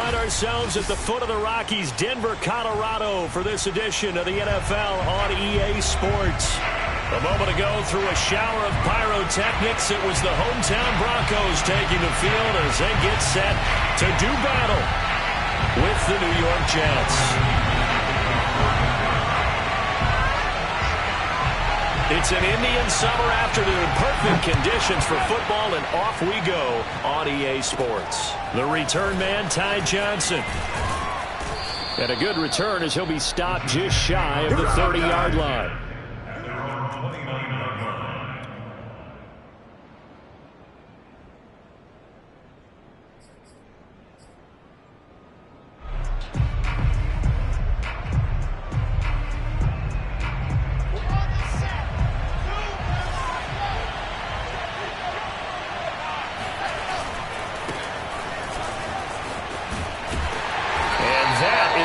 find ourselves at the foot of the Rockies, Denver, Colorado, for this edition of the NFL on EA Sports. A moment ago, through a shower of pyrotechnics, it was the hometown Broncos taking the field as they get set to do battle with the New York Jets. It's an Indian summer afternoon. Perfect conditions for football, and off we go on EA Sports. The return man, Ty Johnson. And a good return as he'll be stopped just shy of the 30-yard line.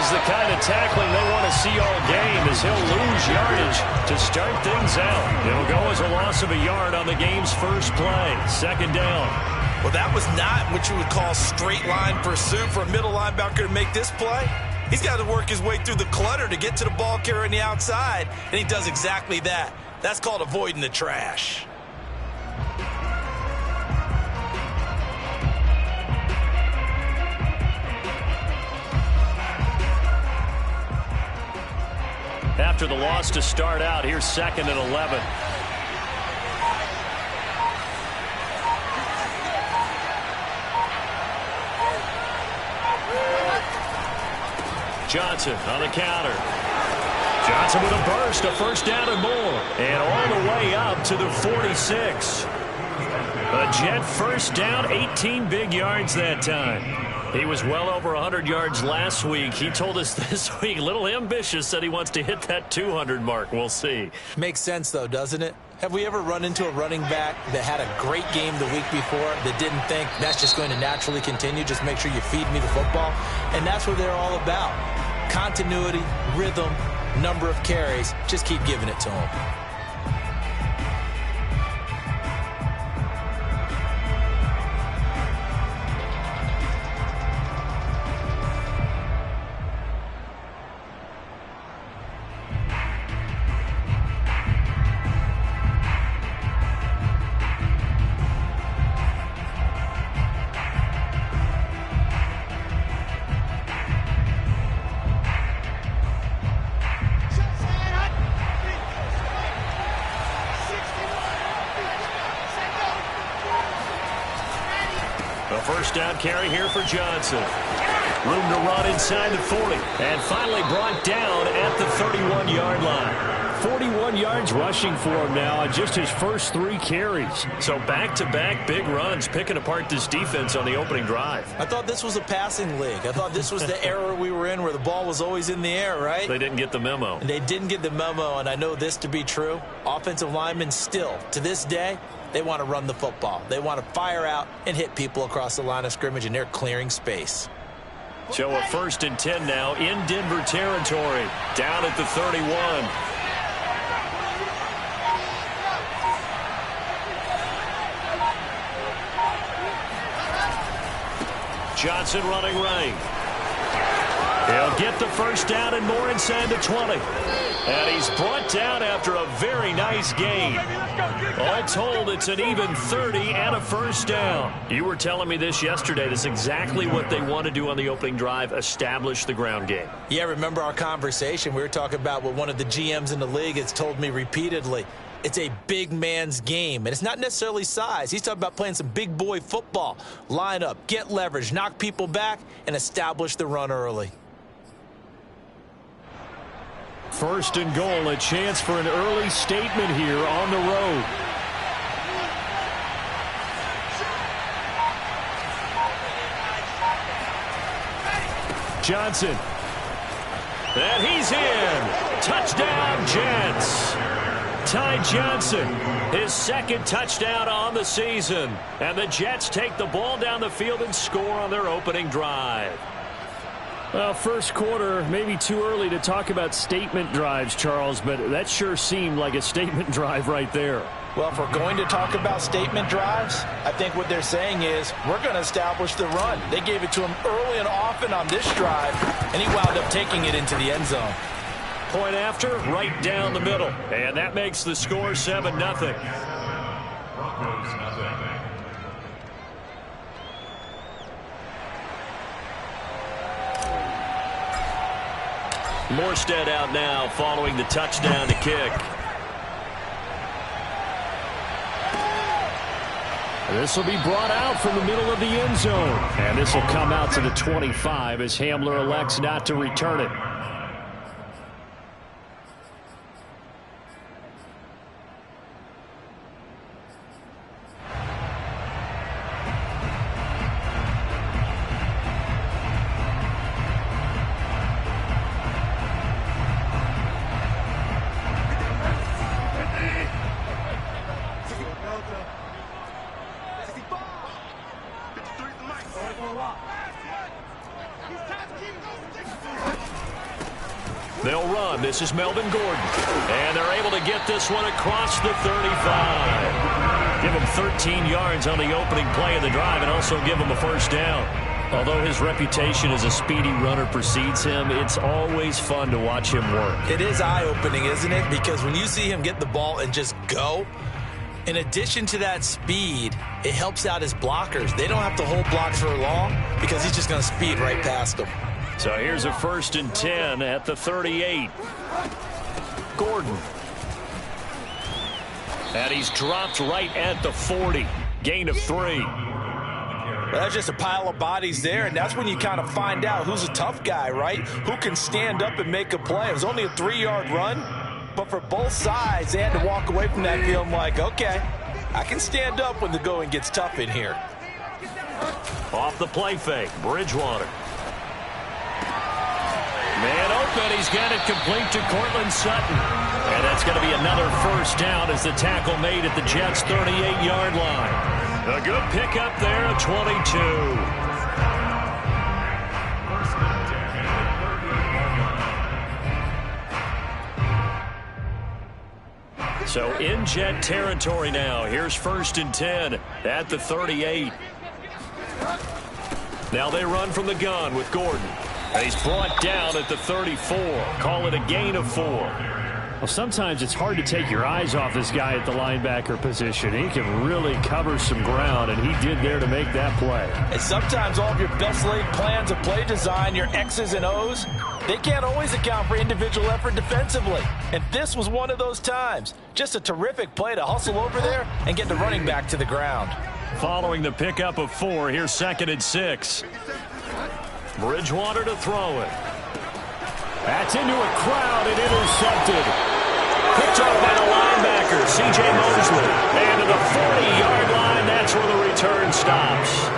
The kind of tackling they want to see all game as he'll lose yardage to start things out. It'll go as a loss of a yard on the game's first play. Second down. Well, that was not what you would call straight line pursuit for a middle linebacker to make this play. He's got to work his way through the clutter to get to the ball carrier on the outside, and he does exactly that. That's called avoiding the trash. After the loss to start out, here's 2nd and 11. Johnson on the counter. Johnson with a burst, a first down and more. And all the way up to the 46. A Jet first down, 18 big yards that time. He was well over 100 yards last week. He told us this week, a little ambitious, said he wants to hit that 200 mark. We'll see. Makes sense, though, doesn't it? Have we ever run into a running back that had a great game the week before that didn't think that's just going to naturally continue? Just make sure you feed me the football. And that's what they're all about. Continuity, rhythm, number of carries. Just keep giving it to them. First down carry here for Johnson. Room to run inside the 40. And finally brought down at the 31-yard line. 41 yards rushing for him now on just his first 3 carries. So back-to-back big runs picking apart this defense on the opening drive. I thought this was a passing league. I thought this was the era we were in where the ball was always in the air, right? They didn't get the memo. They didn't get the memo, and I know this to be true. Offensive linemen still, to this day, they want to run the football. They want to fire out and hit people across the line of scrimmage, and they're clearing space. So a 1st and 10 now in Denver territory. Down at the 31. Johnson running right. He'll get the first down and more inside the 20. And he's brought down after a very nice gain. All told, it's an even 30 and a first down. You were telling me this yesterday. That's exactly what they want to do on the opening drive, establish the ground game. Yeah, remember our conversation? We were talking about what one of the GMs in the league has told me repeatedly. It's a big man's game, and it's not necessarily size. He's talking about playing some big boy football. Line up, get leverage, knock people back, and establish the run early. 1st and goal, a chance for an early statement here on the road. Johnson. And he's in. Touchdown, Jets. Ty Johnson, his 2nd touchdown on the season. And the Jets take the ball down the field and score on their opening drive. Well, first quarter, maybe too early to talk about statement drives, Charles, but that sure seemed like a statement drive right there. Well, if we're going to talk about statement drives, I think what they're saying is we're going to establish the run. They gave it to him early and often on this drive, and he wound up taking it into the end zone. Point after, right down the middle. And that makes the score 7-0. Morstead out now following the touchdown to kick. This will be brought out from the middle of the end zone. And this will come out to the 25 as Hamler elects not to return it. They'll run. This is Melvin Gordon. And they're able to get this one across the 35. Give him 13 yards on the opening play of the drive and also give him a first down. Although his reputation as a speedy runner precedes him, it's always fun to watch him work. It is eye-opening, isn't it? Because when you see him get the ball and just go, in addition to that speed, it helps out his blockers. They don't have to hold blocks for long because he's just going to speed right past them. So here's a 1st and 10 at the 38. Gordon. And he's dropped right at the 40. Gain of 3. Well, that's just a pile of bodies there, and that's when you kind of find out who's a tough guy, right? Who can stand up and make a play. It was only a 3-yard run, but for both sides, they had to walk away from that feeling like, okay, I can stand up when the going gets tough in here. Off the play fake, Bridgewater. Man open, he's got it complete to Cortland Sutton. And that's going to be another first down as the tackle made at the Jets' 38-yard line. A good pickup there at 22. So in Jet territory now. Here's 1st and 10 at the 38. Now they run from the gun with Gordon. And he's brought down at the 34. Call it a gain of 4. Well, sometimes it's hard to take your eyes off this guy at the linebacker position. He can really cover some ground, and he did there to make that play. And sometimes all of your best laid plans of play design, your X's and O's, they can't always account for individual effort defensively. And this was one of those times. Just a terrific play to hustle over there and get the running back to the ground. Following the pickup of 4, here's 2nd and 6. Bridgewater to throw it. That's into a crowd and intercepted. Picked up by the linebacker, C.J. Mosley. And to the 40-yard line, that's where the return stops.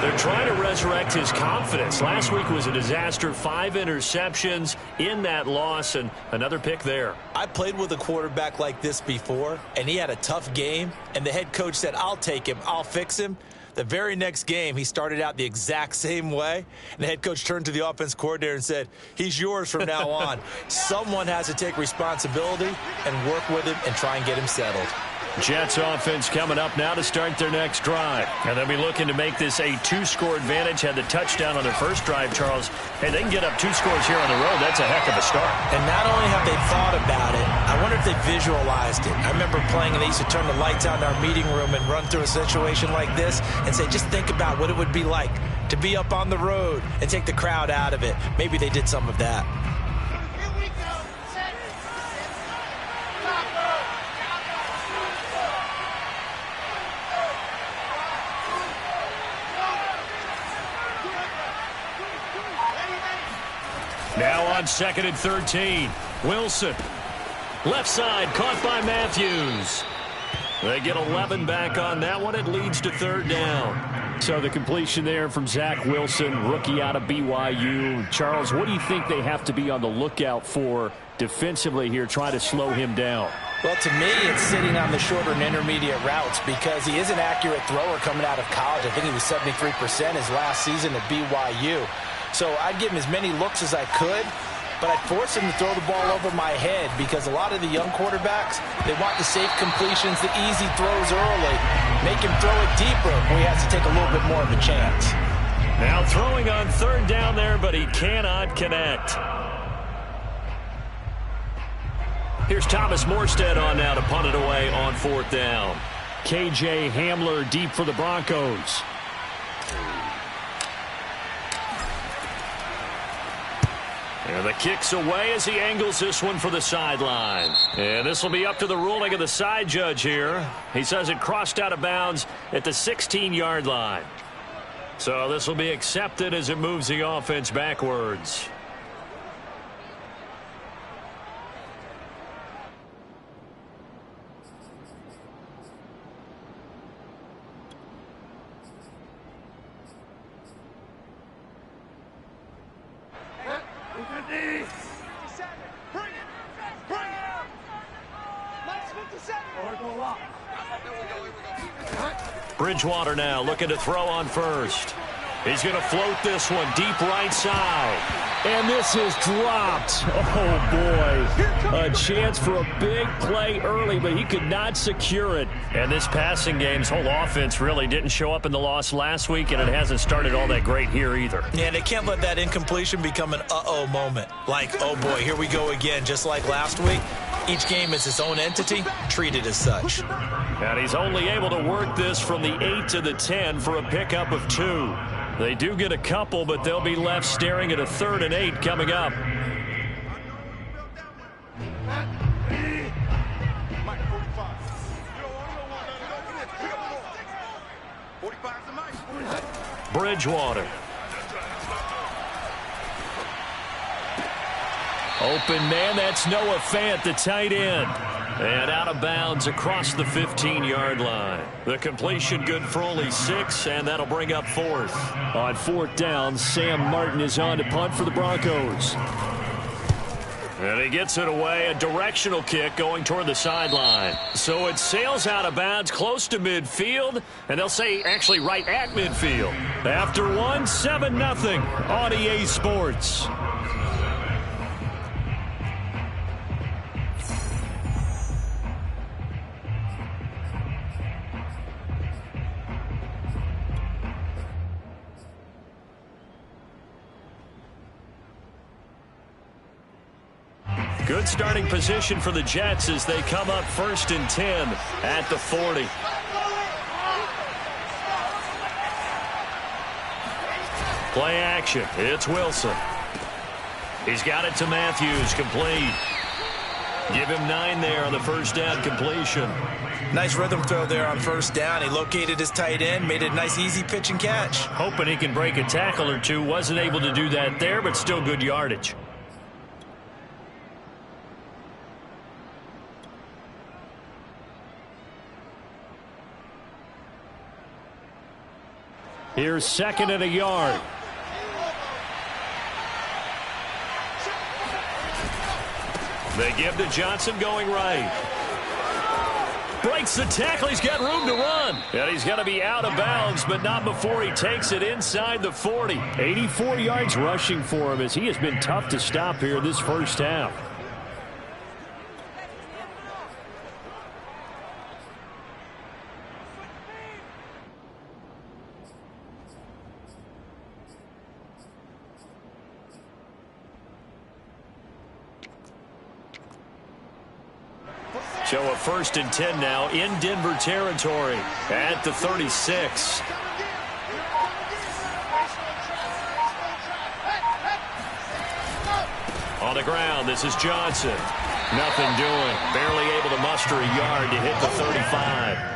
They're trying to resurrect his confidence. Last week was a disaster. 5 interceptions in that loss, and another pick there. I played with a quarterback like this before, and he had a tough game, and the head coach said, I'll take him, I'll fix him. The very next game, he started out the exact same way, and the head coach turned to the offense coordinator and said, he's yours from now on. Someone has to take responsibility and work with him and try and get him settled. Jets offense coming up now to start their next drive. And they'll be looking to make this a 2-score advantage. Had the touchdown on their first drive, Charles. Hey, they can get up 2 scores here on the road. That's a heck of a start. And not only have they thought about it, I wonder if they visualized it. I remember playing, and they used to turn the lights on in our meeting room and run through a situation like this and say, just think about what it would be like to be up on the road and take the crowd out of it. Maybe they did some of that. Now on 2nd and 13. Wilson. Left side caught by Matthews. They get 11 back on that one. It leads to 3rd down. So the completion there from Zach Wilson, rookie out of BYU. Charles, what do you think they have to be on the lookout for defensively here, trying to slow him down? Well, to me, it's sitting on the shorter and intermediate routes because he is an accurate thrower coming out of college. I think he was 73% his last season at BYU. So I'd give him as many looks as I could, but I'd force him to throw the ball over my head because a lot of the young quarterbacks, they want the safe completions, the easy throws early. Make him throw it deeper where he has to take a little bit more of a chance. Now throwing on third down there, but he cannot connect. Here's Thomas Morstead on now to punt it away on fourth down. KJ Hamler deep for the Broncos. And the kick's away as he angles this one for the sideline. And this will be up to the ruling of the side judge here. He says it crossed out of bounds at the 16-yard line. So this will be accepted as it moves the offense backwards. Bridgewater now looking to throw on first. He's going to float this one deep right side. And this is dropped. Oh, boy. A chance for a big play early, but he could not secure it. And this passing game's whole offense really didn't show up in the loss last week, and it hasn't started all that great here either. Yeah, they can't let that incompletion become an uh-oh moment. Like, oh, boy, here we go again, just like last week. Each game is its own entity, treated as such. And he's only able to work this from the 8 to the 10 for a pickup of 2. They do get a couple, but they'll be left staring at a 3rd and 8 coming up. Bridgewater. Open man, that's Noah Fant, the tight end. And out of bounds across the 15-yard line. The completion good for only 6, and that'll bring up 4th. On 4th down, Sam Martin is on to punt for the Broncos. And he gets it away, a directional kick going toward the sideline. So it sails out of bounds close to midfield, and they'll say actually right at midfield. After 1, 7-0 on EA Sports. Good starting position for the Jets as they come up 1st and 10 at the 40. Play action. It's Wilson. He's got it to Matthews, complete. Give him 9 there on the first down completion. Nice rhythm throw there on first down. He located his tight end, made it a nice easy pitch and catch. Hoping he can break a tackle or two. Wasn't able to do that there, but still good yardage. Here's 2nd and a yard. They give to Johnson going right. Breaks the tackle. He's got room to run. And he's going to be out of bounds, but not before he takes it inside the 40. 84 yards rushing for him as he has been tough to stop here this first half. So a 1st and 10 now in Denver territory at the 36. On the ground, this is Johnson. Nothing doing. Barely able to muster a yard to hit the 35.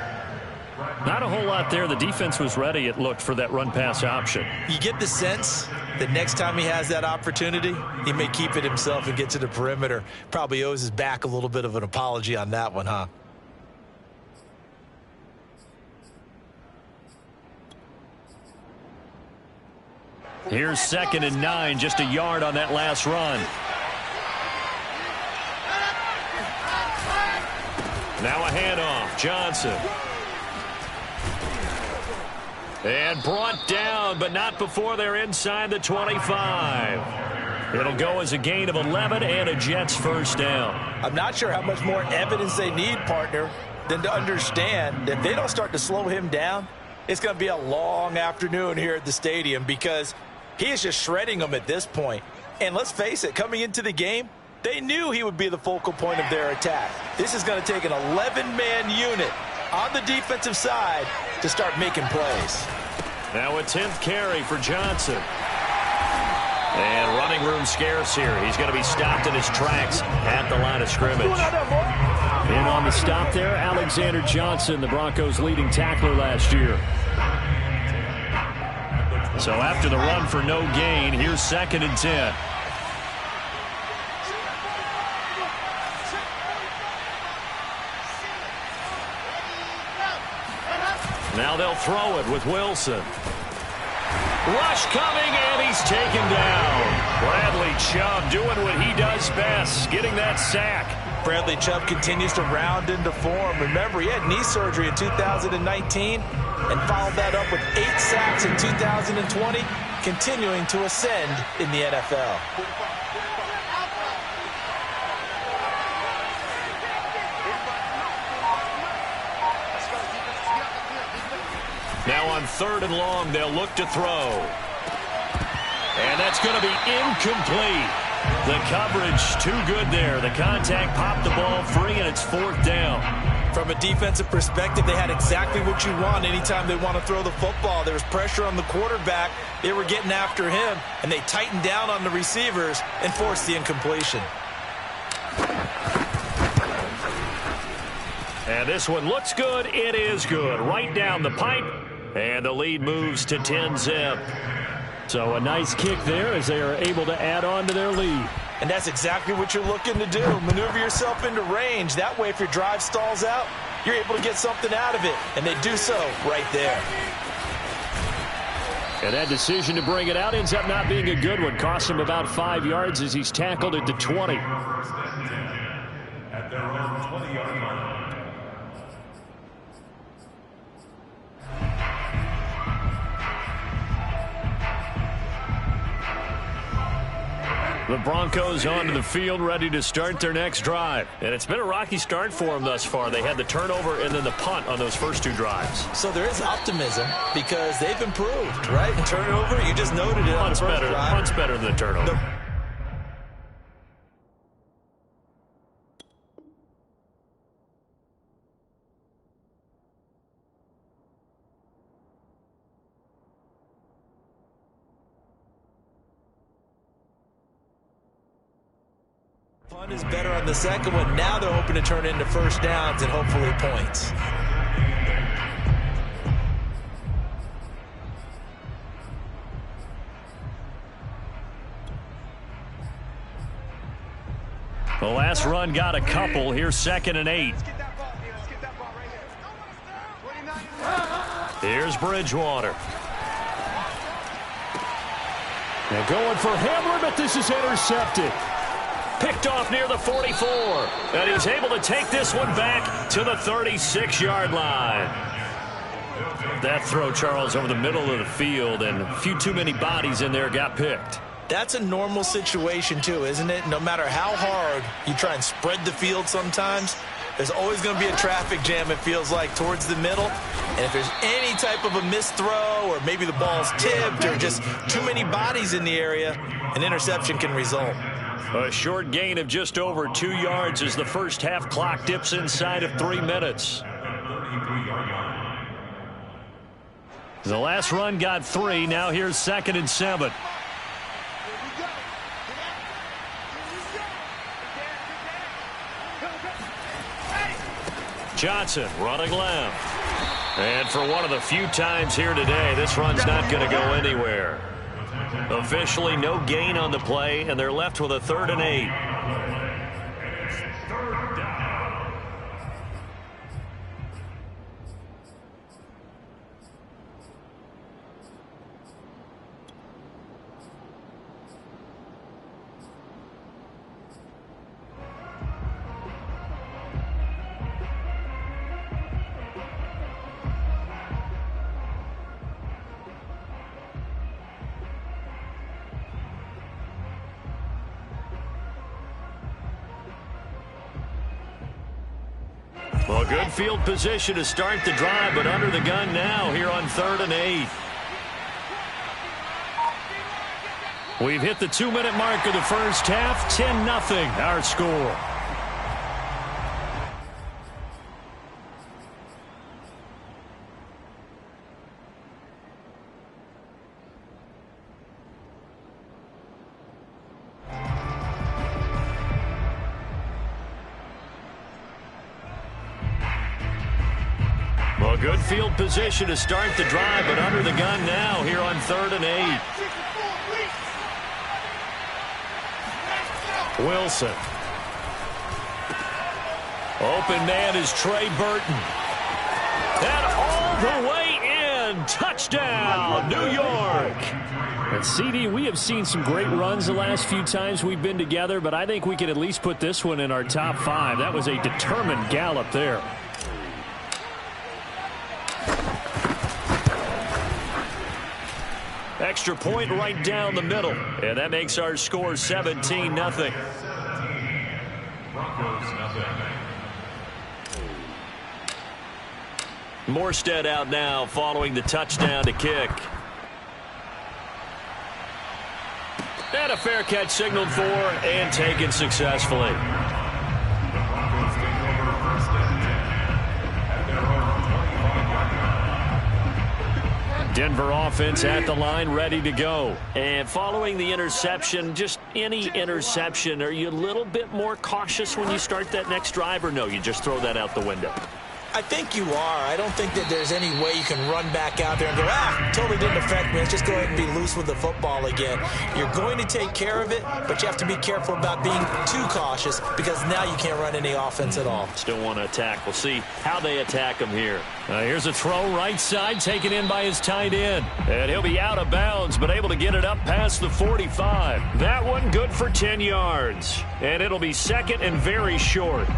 Not a whole lot there. The defense was ready, it looked, for that run-pass option. You get the sense that next time he has that opportunity, he may keep it himself and get to the perimeter. Probably owes his back a little bit of an apology on that one, huh? Here's 2nd and 9, just a yard on that last run. Now a handoff, Johnson. And brought down, but not before they're inside the 25. It'll go as a gain of 11 and a Jets first down. I'm not sure how much more evidence they need, partner, than to understand that if they don't start to slow him down, it's going to be a long afternoon here at the stadium because he is just shredding them at this point. And let's face it, coming into the game, they knew he would be the focal point of their attack. This is going to take an 11-man unit on the defensive side to start making plays. Now a 10th carry for Johnson. And running room scarce here. He's going to be stopped in his tracks at the line of scrimmage. And on the stop there, Alexander Johnson, the Broncos' leading tackler last year. So after the run for no gain, here's 2nd and 10. Now they'll throw it with Wilson. Rush coming, and he's taken down. Bradley Chubb doing what he does best, getting that sack. Bradley Chubb continues to round into form. Remember, he had knee surgery in 2019 and followed that up with 8 sacks in 2020, continuing to ascend in the NFL. Now on 3rd and long, they'll look to throw. And that's going to be incomplete. The coverage too good there. The contact popped the ball free, and it's 4th down. From a defensive perspective, they had exactly what you want anytime they want to throw the football. There was pressure on the quarterback. They were getting after him, and they tightened down on the receivers and forced the incompletion. And this one looks good. It is good. Right down the pipe. And the lead moves to 10-zip. So a nice kick there as they are able to add on to their lead. And that's exactly what you're looking to do. Maneuver yourself into range. That way, if your drive stalls out, you're able to get something out of it. And they do so right there. And that decision to bring it out ends up not being a good one. Costs him about 5 yards as he's tackled at the 20. At their own 20-yard line. The Broncos onto the field, ready to start their next drive. And it's been a rocky start for them thus far. They had the turnover and then the punt on those first 2 drives. So there is optimism because they've improved, right? Turnover, you just noted it on the first drive. Punt's better than the turnover. Punt is better on the second one. Now they're hoping to turn into first downs and hopefully points. The last run got a couple. Here's 2nd and 8. Here's Bridgewater. They're going for Hamler, but this is intercepted. Picked off near the 44. And he's able to take this one back to the 36-yard line. That throw, Charles, over the middle of the field, and a few too many bodies in there got picked. That's a normal situation, too, isn't it? No matter how hard you try and spread the field sometimes, there's always going to be a traffic jam, it feels like, towards the middle. And if there's any type of a missed throw or maybe the ball's tipped or just too many bodies in the area, an interception can result. A short gain of just over 2 yards as the first half clock dips inside of 3 minutes. The last run got 3. Now here's 2nd and 7. Johnson running left. And for one of the few times here today, this run's not going to go anywhere. Officially no gain on the play, and they're left with a 3rd and 8. A good field position to start the drive, but under the gun now here on 3rd and 8. We've hit the 2-minute mark of the first half. 10-0 our score. A good field position to start the drive, but under the gun now here on 3rd and 8. Wilson. Open man is Trey Burton. And all the way in. Touchdown, New York. And CD, we have seen some great runs the last few times we've been together, but I think we can at least put this one in our top 5. That was a determined gallop there. Extra point right down the middle. And that makes our score 17-0. Morstead out now following the touchdown to kick. And a fair catch signaled for and taken successfully. Denver offense at the line, ready to go. And following the interception, just any interception, are you a little bit more cautious when you start that next drive, or no, you just throw that out the window? I think you are. I don't think that there's any way you can run back out there and go, totally didn't affect me. Let's just go ahead and be loose with the football again. You're going to take care of it, but you have to be careful about being too cautious because now you can't run any offense at all. Still want to attack. We'll see how they attack him here. Here's a throw right side, taken in by his tight end. And he'll be out of bounds, but able to get it up past the 45. That one good for 10 yards. And it'll be second and very short.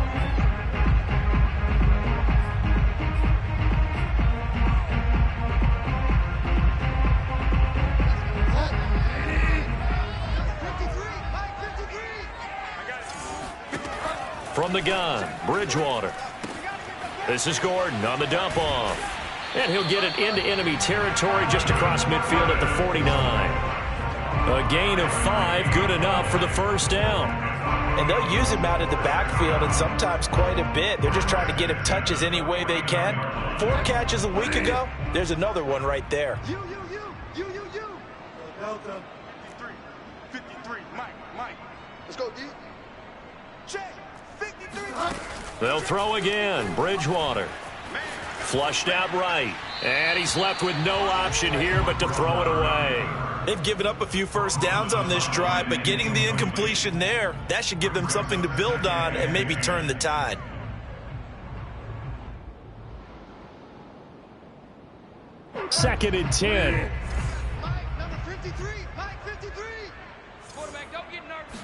From the gun, Bridgewater. This is Gordon on the dump off. And he'll get it into enemy territory just across midfield at the 49. A gain of 5, good enough for the first down. And they'll use him out in the backfield and sometimes quite a bit. They're just trying to get him touches any way they can. 4 catches a week ago. There's another one right there. You. Delta, 53, Mike. Let's go, D. Check. They'll throw again. Bridgewater. Flushed out right. And he's left with no option here but to throw it away. They've given up a few first downs on this drive, but getting the incompletion there, that should give them something to build on and maybe turn the tide. Second and 10. Mike, number 53. Mike, 53. Quarterback, don't get nervous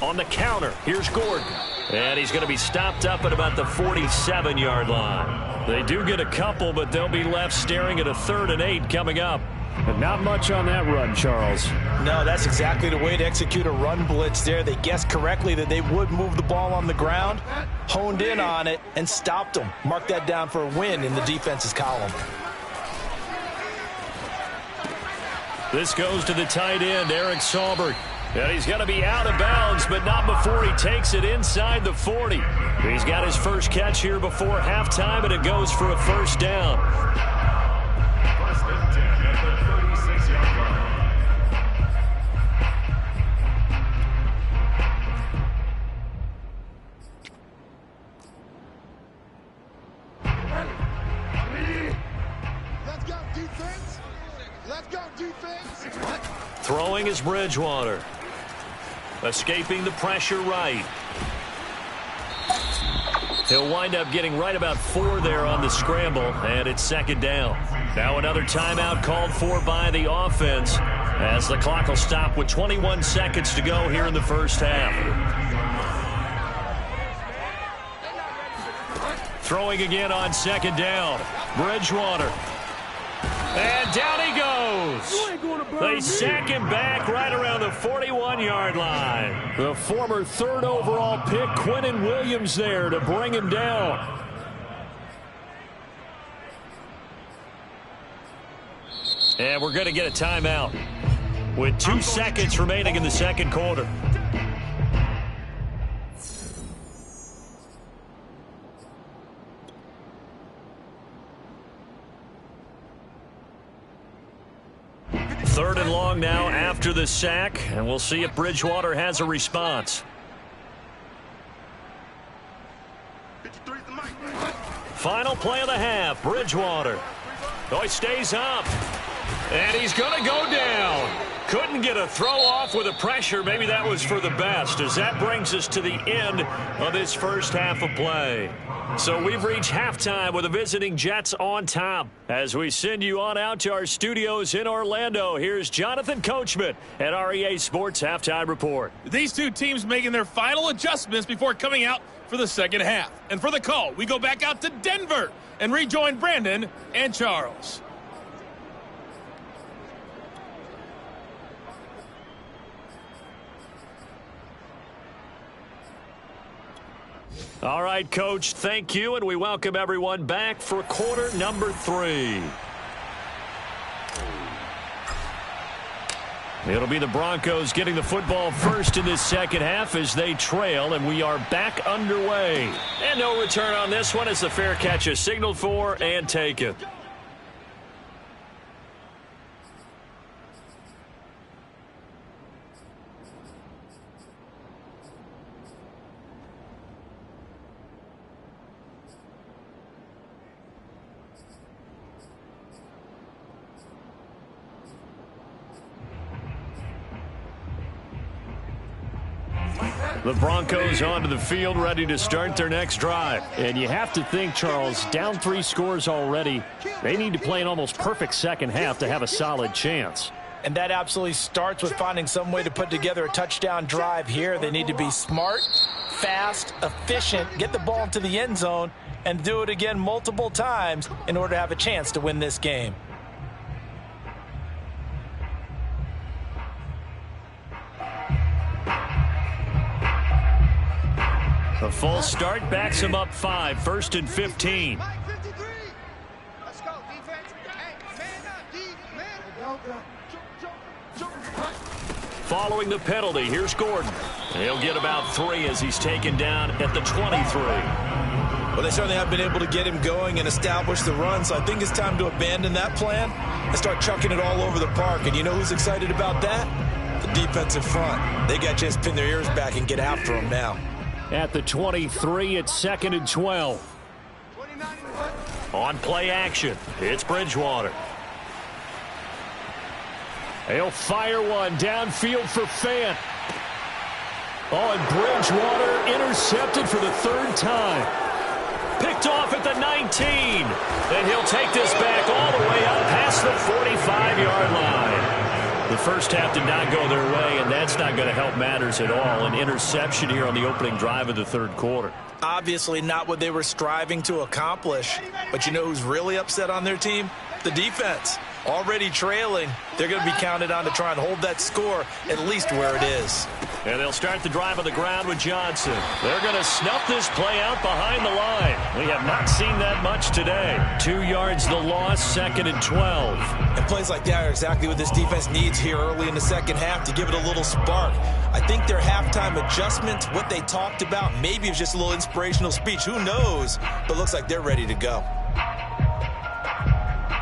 now. On the counter, here's Gordon. And he's going to be stopped up at about the 47-yard line. They do get a couple, but they'll be left staring at a 3rd and 8 coming up. And not much on that run, Charles. No, that's exactly the way to execute a run blitz there. They guessed correctly that they would move the ball on the ground, honed in on it, and stopped them. Mark that down for a win in the defense's column. This goes to the tight end, Eric Saubert. And he's going to be out of bounds, but not before he takes it inside the 40. He's got his first catch here before halftime, and it goes for a first down. Let's go, defense. Let's go, defense. Throwing is Bridgewater. Escaping the pressure right. He'll wind up getting right about 4 there on the scramble, and it's second down. Now another timeout called for by the offense as the clock will stop with 21 seconds to go here in the first half. Throwing again on second down. Bridgewater. And down he goes. goes. They sack him back right around the 41-yard line. The former third overall pick, Quentin Williams, there to bring him down. And we're going to get a timeout with 2 seconds remaining in the second quarter. Third and long now after the sack, and we'll see if Bridgewater has a response. Final play of the half, Bridgewater. Oh, he stays up. And he's going to go down. Couldn't get a throw off with the pressure. Maybe that was for the best, as that brings us to the end of this first half of play. So we've reached halftime with the visiting Jets on top. As we send you on out to our studios in Orlando, here's Jonathan Coachman at REA Sports Halftime Report. These two teams making their final adjustments before coming out for the second half. And for the call, we go back out to Denver and rejoin Brandon and Charles. All right, Coach, thank you, and we welcome everyone back for quarter number 3. It'll be the Broncos getting the football first in this second half as they trail, and we are back underway. And no return on this one as the fair catch is signaled for and taken. The Broncos onto the field, ready to start their next drive. And you have to think, Charles, down 3 scores already. They need to play an almost perfect second half to have a solid chance. And that absolutely starts with finding some way to put together a touchdown drive here. They need to be smart, fast, efficient, get the ball into the end zone, and do it again multiple times in order to have a chance to win this game. A false start backs him up 5, 1st and 15. Mike 53. Let's go, defense. Hey, man up, man. Following the penalty, here's Gordon. He'll get about 3 as he's taken down at the 23. Well, they certainly have been able to get him going and establish the run, so I think it's time to abandon that plan and start chucking it all over the park. And you know who's excited about that? The defensive front. They got a chance to pin their ears back and get after him now. At the 23, it's 2nd and 12. On play action, it's Bridgewater. He'll fire one downfield for Fant. Oh, and Bridgewater intercepted for the 3rd time. Picked off at the 19. And he'll take this back all the way up past the 45-yard line. The first half did not go their way, and that's not going to help matters at all. An interception here on the opening drive of the 3rd quarter. Obviously not what they were striving to accomplish. But you know who's really upset on their team? The defense. Already trailing. They're going to be counted on to try and hold that score at least where it is. And they'll start the drive on the ground with Johnson. They're going to snuff this play out behind the line. We have not seen that much today. 2 yards the loss, 2nd and 12. And plays like that are exactly what this defense needs here early in the second half to give it a little spark. I think their halftime adjustments, what they talked about, maybe it's just a little inspirational speech. Who knows? But looks like they're ready to go.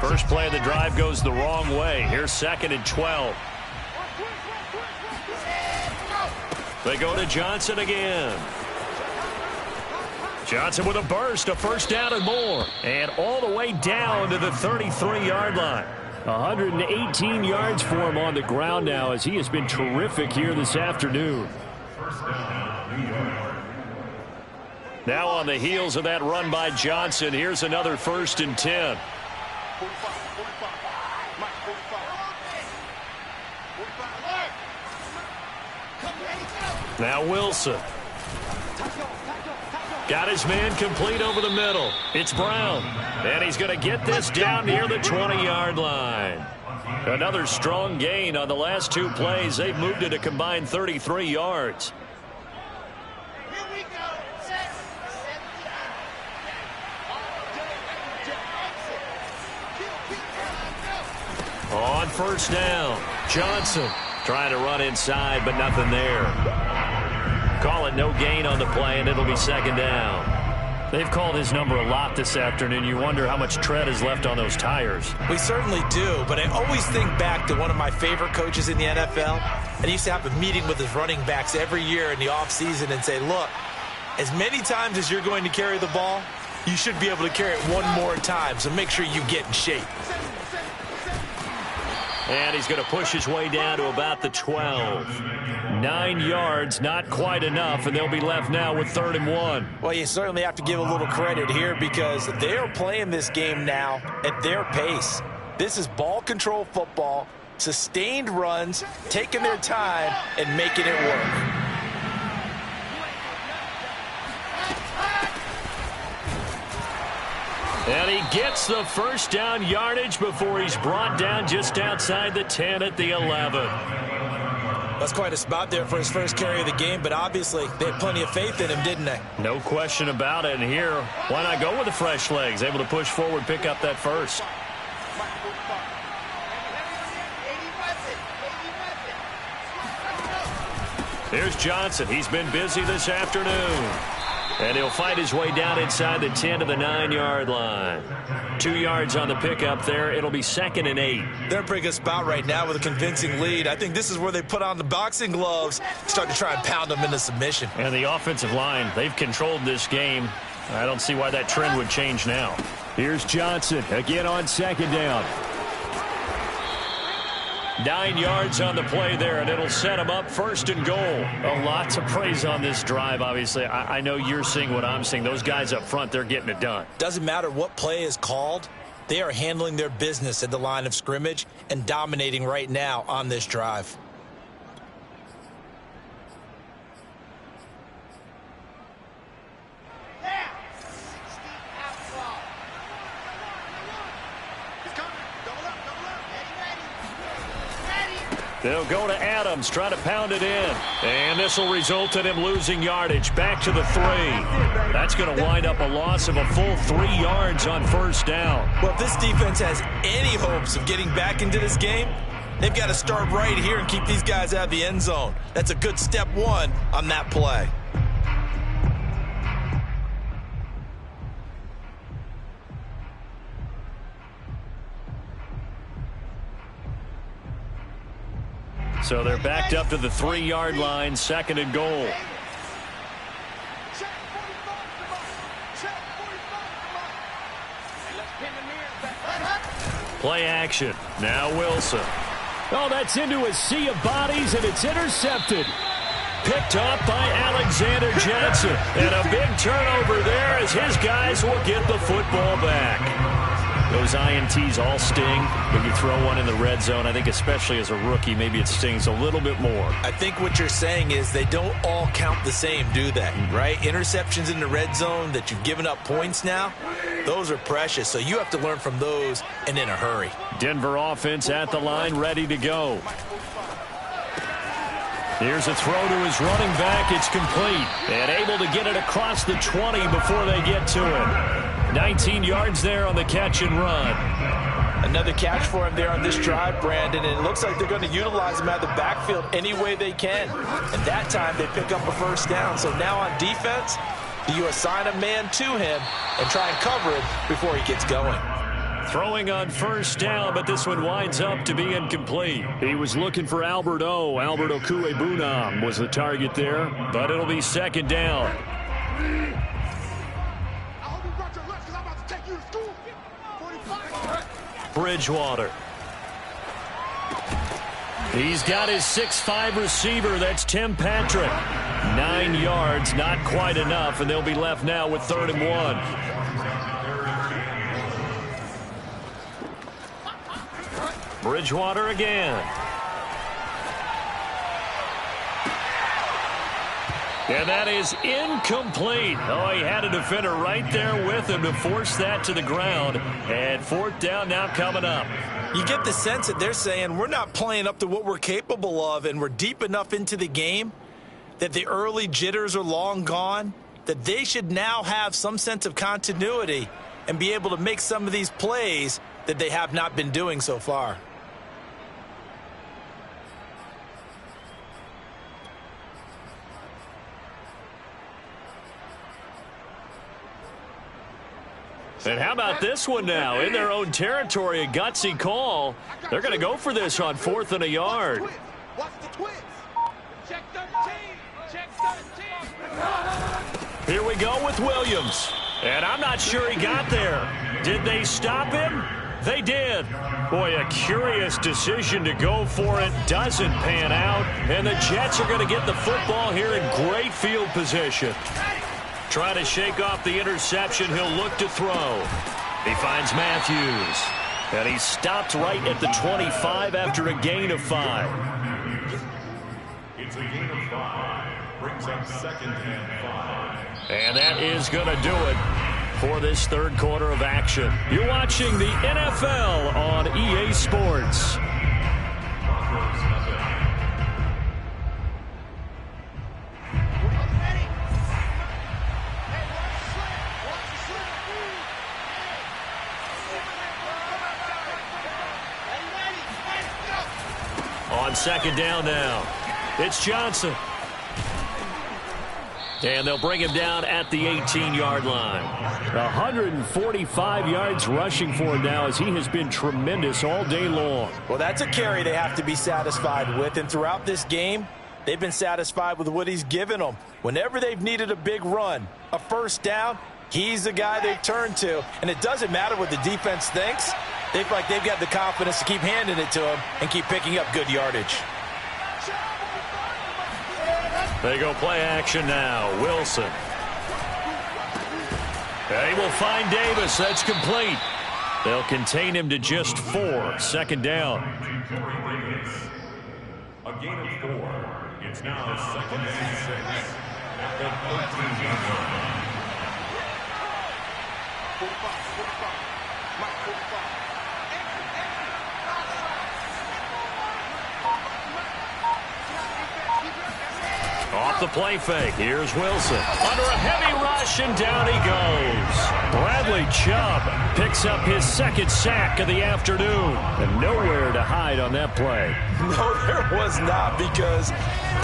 First play of the drive goes the wrong way. Here's 2nd and 12. They go to Johnson again. Johnson with a burst, a 1st down and more. And all the way down to the 33-yard line. 118 yards for him on the ground now as he has been terrific here this afternoon. Now on the heels of that run by Johnson, here's another 1st and 10. Now Wilson. Got his man complete over the middle. It's Brown. And he's going to get this down near the 20-yard line. Another strong gain on the last 2 plays. They've moved it a combined 33 yards. On first down, Johnson trying to run inside, but nothing there. Call it no gain on the play, and it'll be second down. They've called his number a lot this afternoon. You wonder how much tread is left on those tires. We certainly do, but I always think back to one of my favorite coaches in the NFL, and he used to have a meeting with his running backs every year in the offseason and say, look, as many times as you're going to carry the ball, you should be able to carry it one more time, so make sure you get in shape. And he's going to push his way down to about the 12. 9 yards, not quite enough, and they'll be left now with 3rd and 1. Well, you certainly have to give a little credit here because they are playing this game now at their pace. This is ball control football, sustained runs, taking their time, and making it work. And he gets the first down yardage before he's brought down just outside the 10 at the 11. That's quite a spot there for his first carry of the game, but obviously they had plenty of faith in him, didn't they? No question about it. And here, why not go with the fresh legs? Able to push forward, pick up that first. Here's Johnson. He's been busy this afternoon. And he'll fight his way down inside the 10 to the 9-yard line. 2 yards on the pickup there. It'll be 2nd and 8. They're in a pretty good spot right now with a convincing lead. I think this is where they put on the boxing gloves, start to try and pound them into submission. And the offensive line, they've controlled this game. I don't see why that trend would change now. Here's Johnson again on 2nd down. 9 yards on the play there, and it'll set him up 1st and goal. A lot to praise on this drive, obviously. I know you're seeing what I'm seeing. Those guys up front, they're getting it done. Doesn't matter what play is called. They are handling their business at the line of scrimmage and dominating right now on this drive. They'll go to Adams, try to pound it in. And this will result in him losing yardage. Back to the 3. That's going to wind up a loss of a full 3 yards on 1st down. Well, if this defense has any hopes of getting back into this game, they've got to start right here and keep these guys out of the end zone. That's a good step 1 on that play. So they're backed up to the 3-yard line, 2nd and goal. Play action. Now Wilson. Oh, that's into a sea of bodies, and it's intercepted. Picked up by Alexander Johnson. And a big turnover there as his guys will get the football back. Those INTs all sting when you throw one in the red zone. I think especially as a rookie, maybe it stings a little bit more. I think what you're saying is they don't all count the same, do they? Right? Interceptions in the red zone that you've given up points now, those are precious. So you have to learn from those and in a hurry. Denver offense at the line, ready to go. Here's a throw to his running back. It's complete. And able to get it across the 20 before they get to it. 19 yards there on the catch and run. Another catch for him there on this drive, Brandon, and it looks like they're going to utilize him out of the backfield any way they can. And that time they pick up a 1st down. So now on defense, do you assign a man to him and try and cover him before he gets going? Throwing on 1st down, but this one winds up to be incomplete. He was looking for Albert Okuebunam was the target there, but it'll be 2nd down. Bridgewater. He's got his 6'5" receiver. That's Tim Patrick. 9 yards, not quite enough, and they'll be left now with 3rd and 1. Bridgewater again. And that is incomplete. Oh, he had a defender right there with him to force that to the ground. And fourth down now coming up. You get the sense that they're saying we're not playing up to what we're capable of, and we're deep enough into the game that the early jitters are long gone, that they should now have some sense of continuity and be able to make some of these plays that they have not been doing so far. And how about this one now? In their own territory, a gutsy call. They're going to go for this on 4th and a yard. Watch the TwizT. Check 13. Check 13. Here we go with Williams. And I'm not sure he got there. Did they stop him? They did. Boy, a curious decision to go for it. Doesn't pan out. And the Jets are going to get the football here in great field position. Trying to shake off the interception. He'll look to throw. He finds Matthews. And he's stopped right at the 25 after a gain of 5. It's a gain of 5. Brings up 2nd and 5. And that is going to do it for this third quarter of action. You're watching the NFL on EA Sports. On 2nd down now, it's Johnson. And they'll bring him down at the 18-yard line. 145 yards rushing for him now as he has been tremendous all day long. Well, that's a carry they have to be satisfied with. And throughout this game, they've been satisfied with what he's given them. Whenever they've needed a big run, a first down, he's the guy they've turned to. And it doesn't matter what the defense thinks. They feel like they've got the confidence to keep handing it to him and keep picking up good yardage. They go play action now. Wilson. They will find Davis. That's complete. They'll contain him to just 4. 2nd down. A gain of 4. It's now 2nd and 6. At the 13-yard line. Off the play fake. Here's Wilson. Under a heavy rush, and down he goes. Bradley Chubb picks up his 2nd sack of the afternoon. And nowhere to hide on that play. No, there was not, because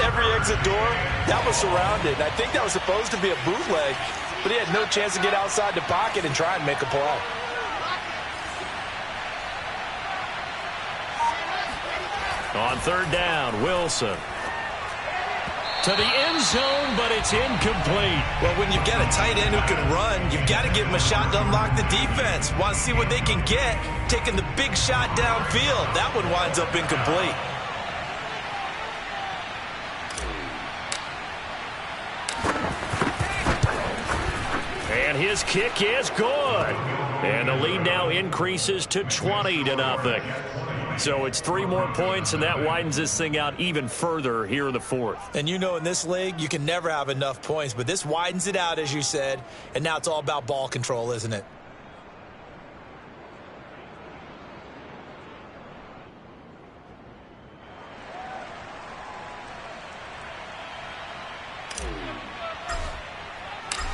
every exit door, that was surrounded. I think that was supposed to be a bootleg, but he had no chance to get outside the pocket and try and make a play. On 3rd down, Wilson. To the end zone, but it's incomplete. Well, when you've got a tight end who can run, you've got to give him a shot to unlock the defense. Want to see what they can get, taking the big shot downfield. That one winds up incomplete. And his kick is good. And the lead now increases to 20-0. So it's 3 more points, and that widens this thing out even further here in the 4th. And you know, in this league, you can never have enough points, but this widens it out, as you said, and now it's all about ball control, isn't it?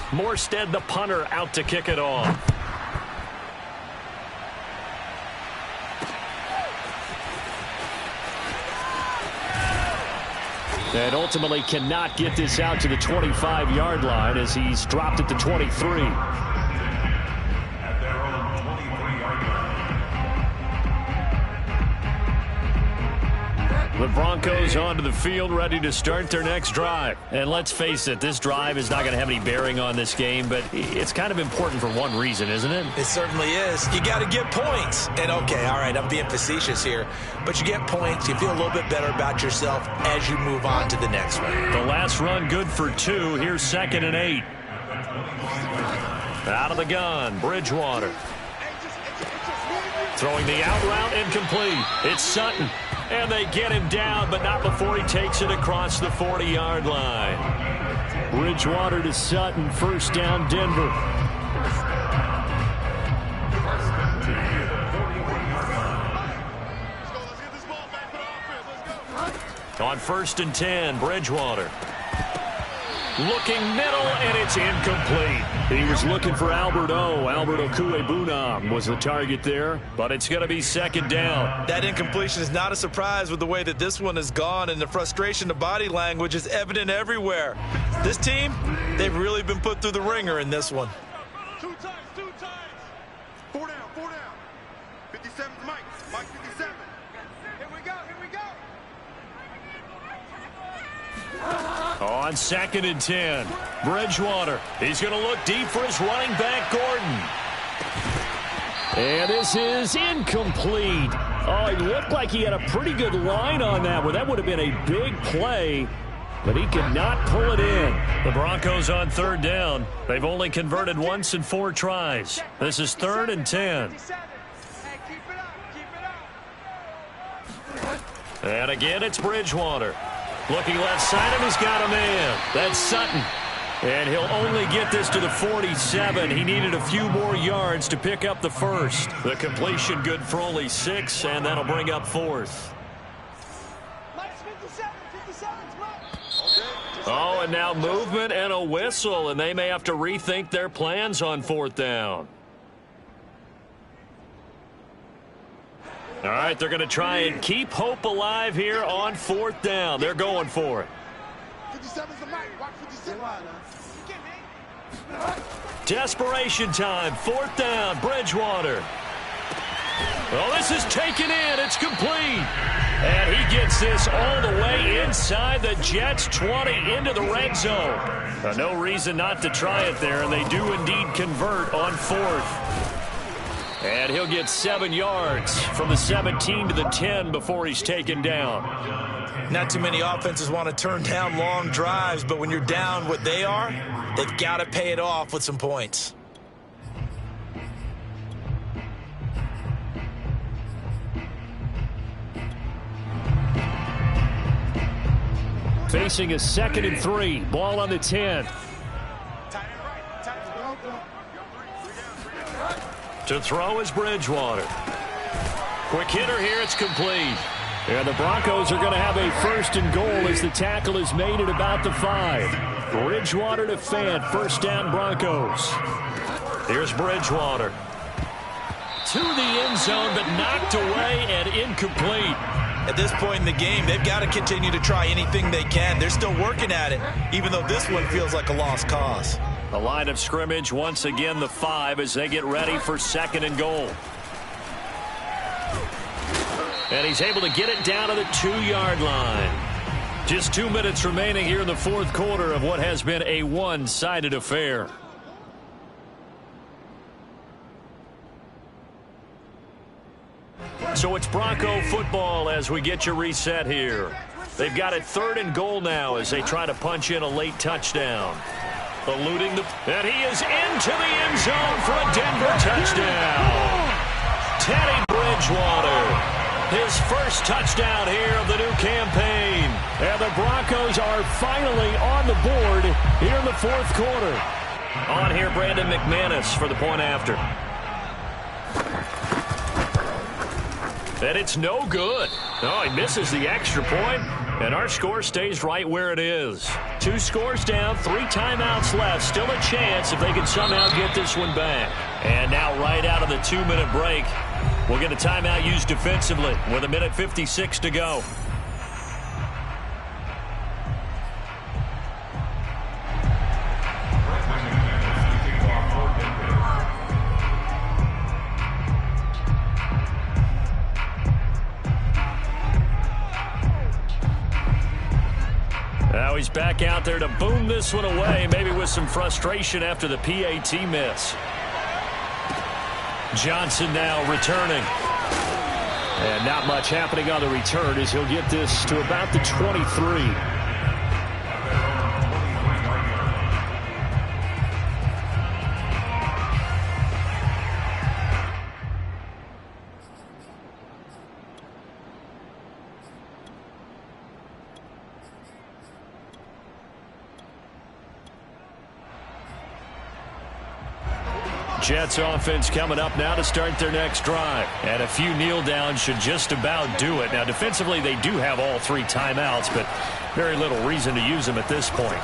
Morstead, the punter, out to kick it off. And ultimately cannot get this out to the 25-yard line as he's dropped at the 23. At their own 23-yard line. The Broncos onto the field, ready to start their next drive. And let's face it, this drive is not going to have any bearing on this game, but it's kind of important for one reason, isn't it? It certainly is. You got to get points. And, okay, all right, I'm being facetious here. But you get points, you feel a little bit better about yourself as you move on to the next one. The last run good for 2. Here's 2nd and 8. Out of the gun, Bridgewater. Throwing the out route, incomplete. It's Sutton. And they get him down, but not before he takes it across the 40-yard line. Bridgewater to Sutton. First down, Denver. On 1st and 10, Bridgewater. Looking middle, and it's incomplete. He was looking for Albert O. Albert Okuebunam was the target there, but it's going to be 2nd down. That incompletion is not a surprise with the way that this one has gone, and the frustration, the body language is evident everywhere. This team, they've really been put through the ringer in this one. Two times. 4 down. 57's Mike. Mike 57. Here we go. On 2nd and 10, Bridgewater. He's going to look deep for his running back, Gordon. And this is incomplete. Oh, he looked like he had a pretty good line on that one. That would have been a big play, but he could not pull it in. The Broncos on 3rd down. They've only converted once in 4 tries. This is 3rd and 10. And again, it's Bridgewater. Looking left side of him, he's got a man. That's Sutton. And he'll only get this to the 47. He needed a few more yards to pick up the first. The completion good for only 6, and that'll bring up 4th. Oh, and now movement and a whistle, and they may have to rethink their plans on 4th down. All right, they're going to try and keep hope alive here on 4th down. They're going for it. 57's the Mike. Watch 57. Desperation time. 4th down. Bridgewater. Oh, this is taken in. It's complete. And he gets this all the way inside the Jets' 20 into the red zone. No reason not to try it there, and they do indeed convert on 4th. And he'll get 7 yards from the 17 to the 10 before he's taken down. Not too many offenses want to turn down long drives, but when you're down what they are, they've got to pay it off with some points. Facing a 2nd and 3. Ball on the 10. To throw is Bridgewater. Quick hitter here. It's complete. And the Broncos are going to have a 1st and goal as the tackle is made at about the 5. Bridgewater to Fant. 1st down, Broncos. Here's Bridgewater. To the end zone, but knocked away and incomplete. At this point in the game, they've got to continue to try anything they can. They're still working at it, even though this one feels like a lost cause. The line of scrimmage, once again, the 5 as they get ready for 2nd and goal. And he's able to get it down to the 2-yard line. Just 2 minutes remaining here in the 4th quarter of what has been a one-sided affair. So it's Bronco football as we get your reset here. They've got it 3rd and goal now as they try to punch in a late touchdown. Eluding the... And he is into the end zone for a Denver touchdown. Teddy Bridgewater. His first touchdown here of the new campaign. And the Broncos are finally on the board here in the 4th quarter. On here, Brandon McManus for the point after. And it's no good. Oh, he misses the extra point, and our score stays right where it is. 2 scores down, 3 timeouts left. Still a chance if they can somehow get this one back. And now right out of the 2-minute break, we'll get a timeout used defensively with 1:56 to go. Now he's back out there to boom this one away, maybe with some frustration after the PAT miss. Johnson now returning. And not much happening on the return as he'll get this to about the 23. Jets offense coming up now to start their next drive. And a few kneel downs should just about do it. Now, defensively, they do have all 3 timeouts, but very little reason to use them at this point.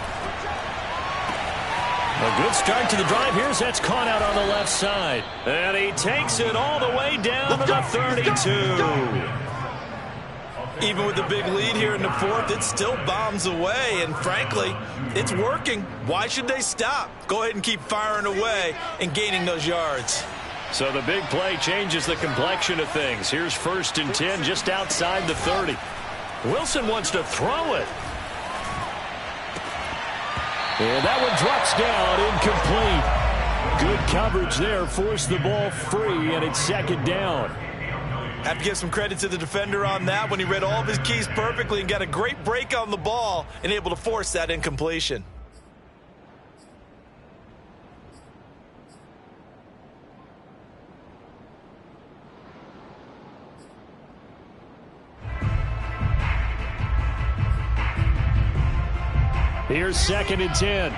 A good start to the drive. Here's that's caught out on the left side. And he takes it all the way down to the 32. Even with the big lead here in the 4th, it still bombs away, and frankly, it's working. Why should they stop? Go ahead and keep firing away and gaining those yards. So the big play changes the complexion of things. Here's 1st and 10 just outside the 30. Wilson wants to throw it. And that one drops down, incomplete. Good coverage there, forced the ball free, and it's 2nd down. Have to give some credit to the defender on that when he read all of his keys perfectly and got a great break on the ball and able to force that incompletion. Here's 2nd and 10.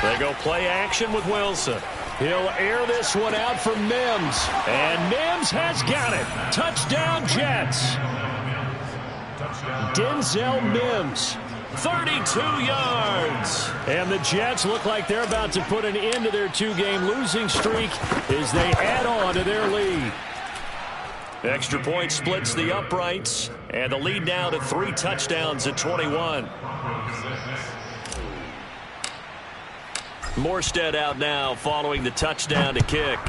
They go play action with Wilson. He'll air this one out for Mims. And Mims has got it. Touchdown, Jets. Denzel Mims, 32 yards. And the Jets look like they're about to put an end to their 2-game losing streak as they add on to their lead. Extra point splits the uprights. And the lead now to 3 touchdowns at 21. Morstead out now following the touchdown to kick.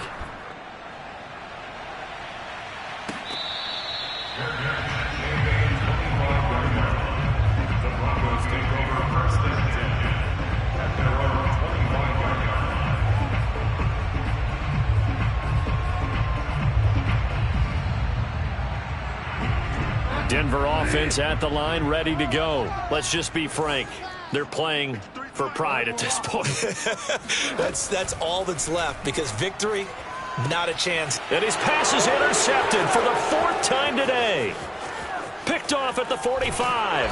Denver offense at the line, ready to go. Let's just be frank. They're playing for pride at this point. That's all that's left, because victory, not a chance. And his pass is intercepted for the 4th time today. Picked off at the 45.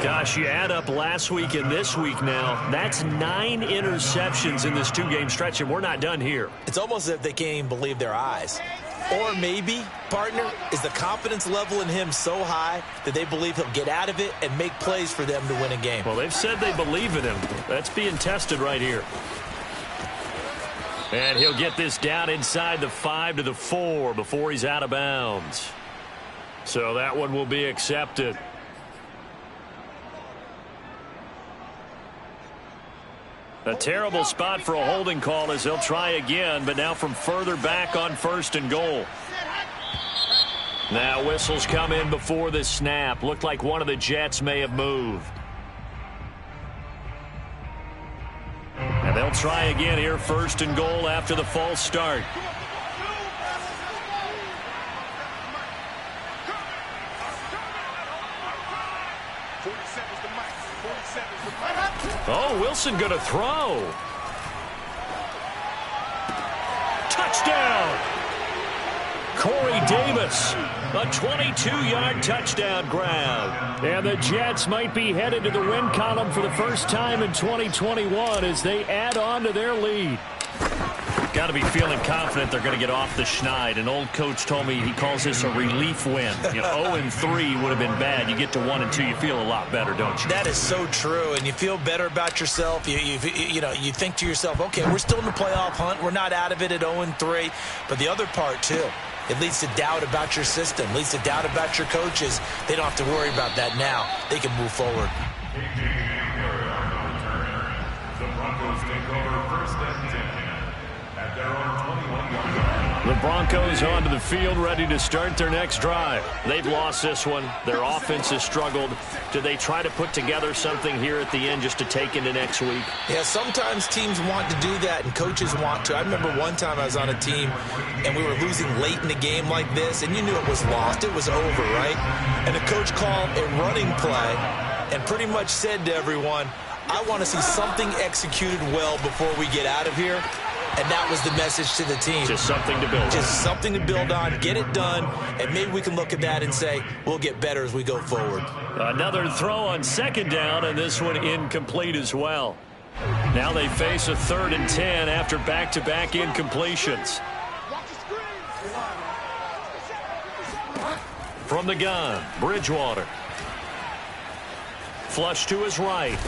Gosh, you add up last week and this week now, that's 9 interceptions in this 2-game stretch, and we're not done here. It's almost as if they can't even believe their eyes. Or maybe, partner, is the confidence level in him so high that they believe he'll get out of it and make plays for them to win a game. Well, they've said they believe in him. That's being tested right here. And he'll get this down inside the 5 to the 4 before he's out of bounds. So that one will be accepted. A terrible spot for a holding call as they'll try again, but now from further back on 1st and goal. Now whistles come in before the snap. Looked like one of the Jets may have moved. And they'll try again here, 1st and goal after the false start. Oh, Wilson going to throw. Touchdown. Corey Davis, a 22-yard touchdown grab. And the Jets might be headed to the win column for the first time in 2021 as they add on to their lead. Got to be feeling confident they're going to get off the schneid. An old coach told me he calls this a relief win. 0-3 would have been bad. You get to 1-2, you feel a lot better, don't you? That is so true, and you feel better about yourself. You think to yourself, okay, we're still in the playoff hunt. We're not out of it at 0-3. But the other part, too, it leads to doubt about your system, leads to doubt about your coaches. They don't have to worry about that now. They can move forward. The Broncos take over 1st and 10. The Broncos onto the field, ready to start their next drive. They've lost this one. Their offense has struggled. Do they try to put together something here at the end just to take into next week? Yeah, sometimes teams want to do that and coaches want to. I remember one time I was on a team and we were losing late in the game like this, and you knew it was lost. It was over, right? And the coach called a running play and pretty much said to everyone, I want to see something executed well before we get out of here. And that was the message to the team. Just something to build on. Just something to build on, get it done, and maybe we can look at that and say, we'll get better as we go forward. Another throw on second down, and this one incomplete as well. Now they face a 3rd and 10 after back-to-back incompletions. From the gun, Bridgewater. Flush to his right.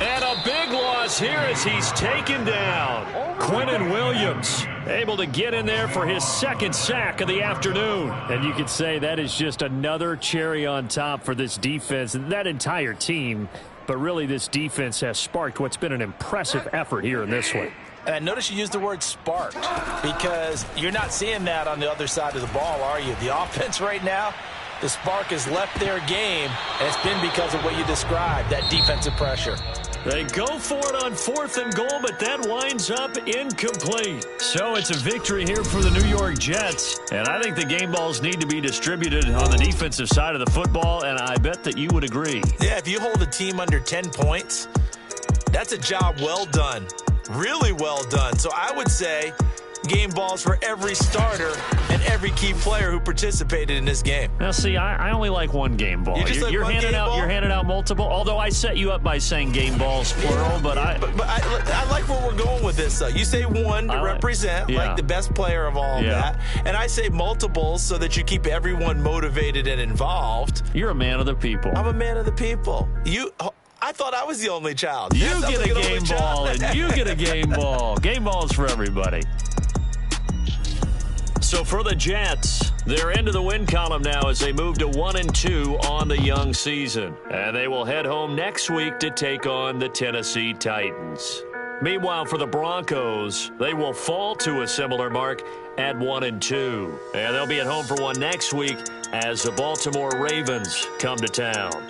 And a big loss here as he's taken down. Quinnen Williams able to get in there for his 2nd sack of the afternoon. And you could say that is just another cherry on top for this defense and that entire team. But really this defense has sparked what's been an impressive effort here in this one. And notice you used the word sparked because you're not seeing that on the other side of the ball, are you? The offense right now, the spark has left their game, and it's been because of what you described, that defensive pressure. They go for it on 4th and goal, but that winds up incomplete. So it's a victory here for the New York Jets. And I think the game balls need to be distributed on the defensive side of the football, and I bet that you would agree. Yeah, if you hold a team under 10 points, that's a job well done. Really well done. So I would say game balls for every starter and every key player who participated in this game. Now, see, I only like one game ball. You're handing out multiple. Although I set you up by saying game balls plural, but I like where we're going with this. Though you say one to represent like the best player of all that, and I say multiples so that you keep everyone motivated and involved. You're a man of the people. I'm a man of the people. I thought I was the only child. You get a game ball, and you get a game ball. Game balls for everybody. So for the Jets, they're into the win column now as they move to 1-2 on the young season. And they will head home next week to take on the Tennessee Titans. Meanwhile, for the Broncos, they will fall to a similar mark at 1-2. And they'll be at home for one next week as the Baltimore Ravens come to town.